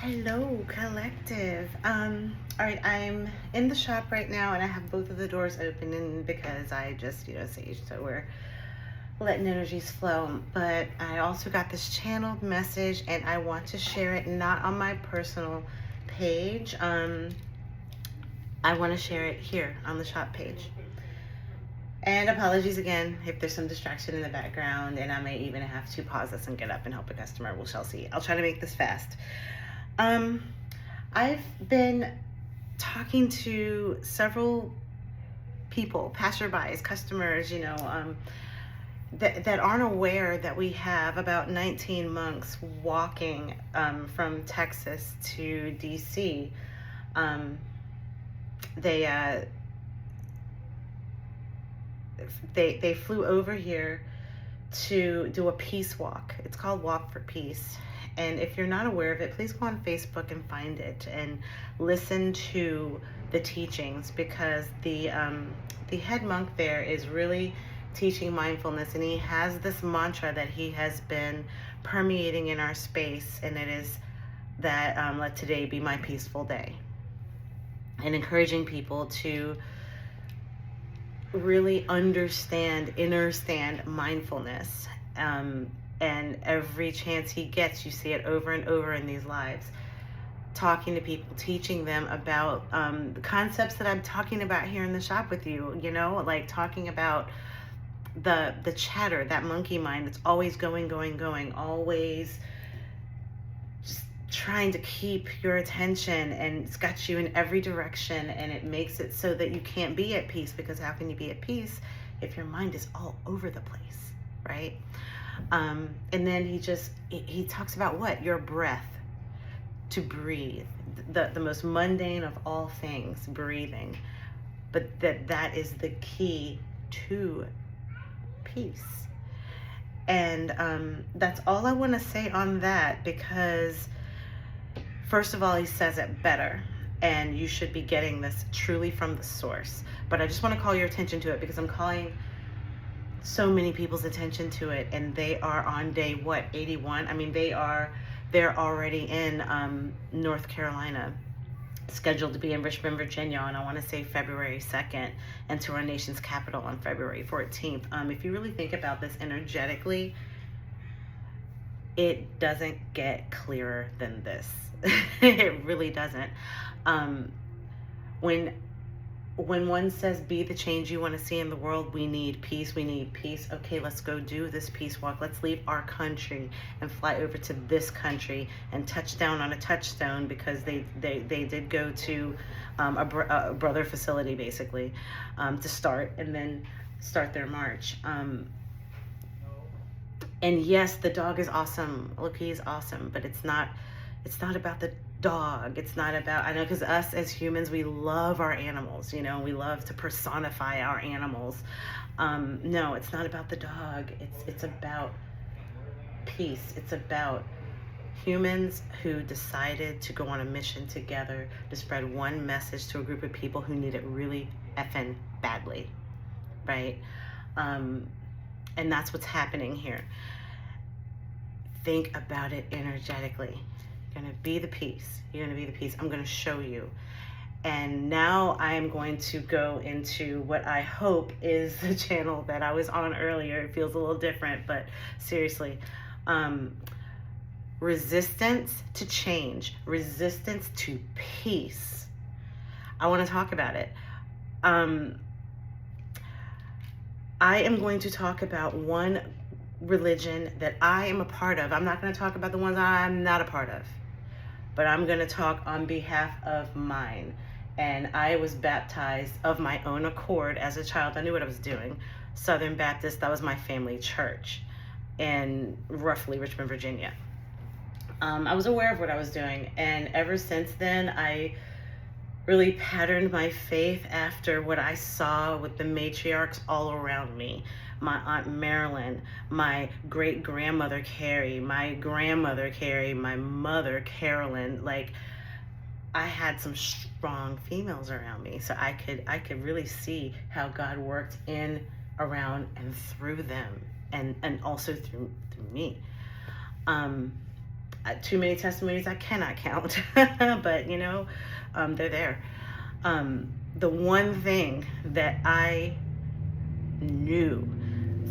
Hello, collective. All right, I'm in the shop right now and I have both of the doors open and because I just, sage, so we're letting energies flow. But I also got this channeled message and I want to share it not on my personal page. I want to share it here on the shop page. And apologies again if there's some distraction in the background and I may even have to pause this and get up and help a customer. We shall see. I'll try to make this fast. I've been talking to several people, passerbys, customers, that aren't aware that we have about 19 monks walking from Texas to DC. They they flew over here to do a peace walk. It's called Walk for Peace. And if you're not aware of it, please go on Facebook and find it and listen to the teachings, because the head monk there is really teaching mindfulness, and he has this mantra that he has been permeating in our space, and it is that let today be my peaceful day, and encouraging people to really understand mindfulness. And every chance he gets, you see it over and over in these lives, talking to people, teaching them about the concepts that I'm talking about here in the shop with you, like talking about the chatter, that monkey mind that's always going, always just trying to keep your attention, and it's got you in every direction, and it makes it so that you can't be at peace, because how can you be at peace if your mind is all over the place, right? And then he talks about what? Your breath, to breathe, the most mundane of all things, breathing, but that is the key to peace. And that's all I want to say on that, because first of all, he says it better, and you should be getting this truly from the source. But I just want to call your attention to it, because I'm calling so many people's attention to it, and they are on day 81. I mean, they're already in North Carolina, scheduled to be in Richmond, Virginia on, I want to say, February 2nd, and to our nation's capital on February 14th. If you really think about this energetically, it doesn't get clearer than this. It really doesn't. When one says be the change you want to see in the world, we need peace. Okay, let's go do this peace walk. Let's leave our country and fly over to this country and touch down on a touchstone, because they did go to a brother facility, basically, to start, and then start their march. And yes, the dog is awesome. Look, he is awesome, but it's not about the dog. It's not about, I know, because us as humans, we love our animals, we love to personify our animals. No, it's not about the dog. It's about peace. It's about humans who decided to go on a mission together to spread one message to a group of people who need it really effing badly, right? And that's what's happening here. Think about it energetically. You're going to be the peace. I'm going to show you. And now I am going to go into what I hope is the channel that I was on earlier. It feels a little different, but seriously, resistance to change, resistance to peace. I want to talk about it. I am going to talk about one religion that I am a part of. I'm not going to talk about the ones I'm not a part of, but I'm going to talk on behalf of mine. And I was baptized of my own accord as a child. I knew what I was doing. Southern Baptist, that was my family church in roughly Richmond, Virginia. I was aware of what I was doing, and ever since then, I really patterned my faith after what I saw with the matriarchs all around me. My Aunt Marilyn, my great-grandmother Carrie, my grandmother Carrie, my mother Carolyn. Like, I had some strong females around me, so I could really see how God worked in, around, and through them, and also through me. Too many testimonies I cannot count, but they're there. The one thing that I knew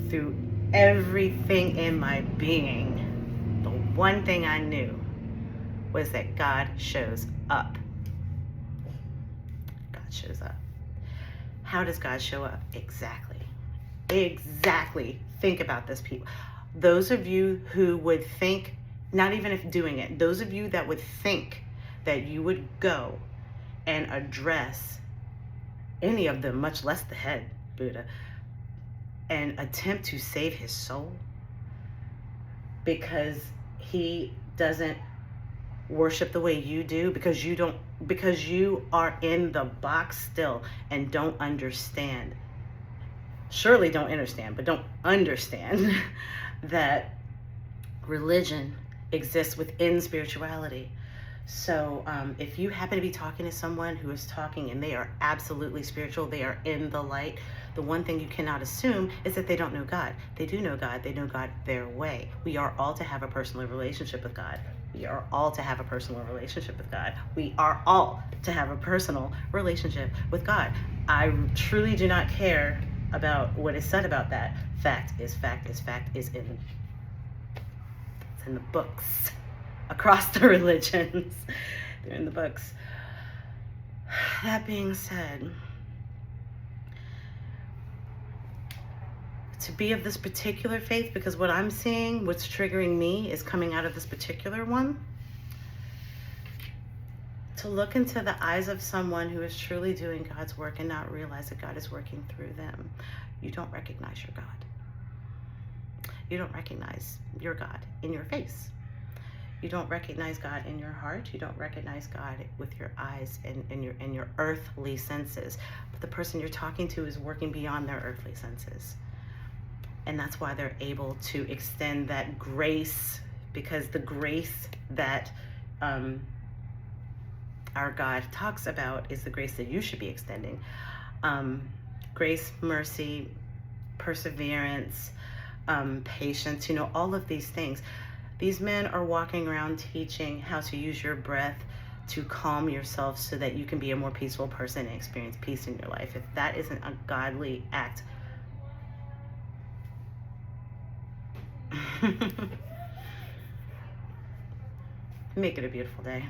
through everything in my being, the one thing I knew was that God shows up. God shows up. How does God show up? Exactly. Think about this, people. Those of you who would think, not even if doing it, those of you that would think that you would go and address any of them, much less the head, Buddha, and attempt to save his soul because he doesn't worship the way you do, because you are in the box still and don't understand. Surely don't understand, but don't understand that religion exists within spirituality. So if you happen to be talking to someone who is talking and they are absolutely spiritual, they are in the light, the one thing you cannot assume is that they don't know God. They do know God. They know God their way. We are all to have a personal relationship with God. We are all to have a personal relationship with God. We are all to have a personal relationship with God. I truly do not care about what is said about that. Fact is in the books. Across the religions. They're in the books. That being said, to be of this particular faith, because what I'm seeing, what's triggering me is coming out of this particular one, to look into the eyes of someone who is truly doing God's work and not realize that God is working through them. You don't recognize your God. You don't recognize your God in your face. You don't recognize God in your heart. You don't recognize God with your eyes and your earthly senses. But the person you're talking to is working beyond their earthly senses. And that's why they're able to extend that grace, because the grace that our God talks about is the grace that you should be extending. Grace, mercy, perseverance, patience, all of these things. These men are walking around teaching how to use your breath to calm yourself so that you can be a more peaceful person and experience peace in your life. If that isn't a godly act, make it a beautiful day.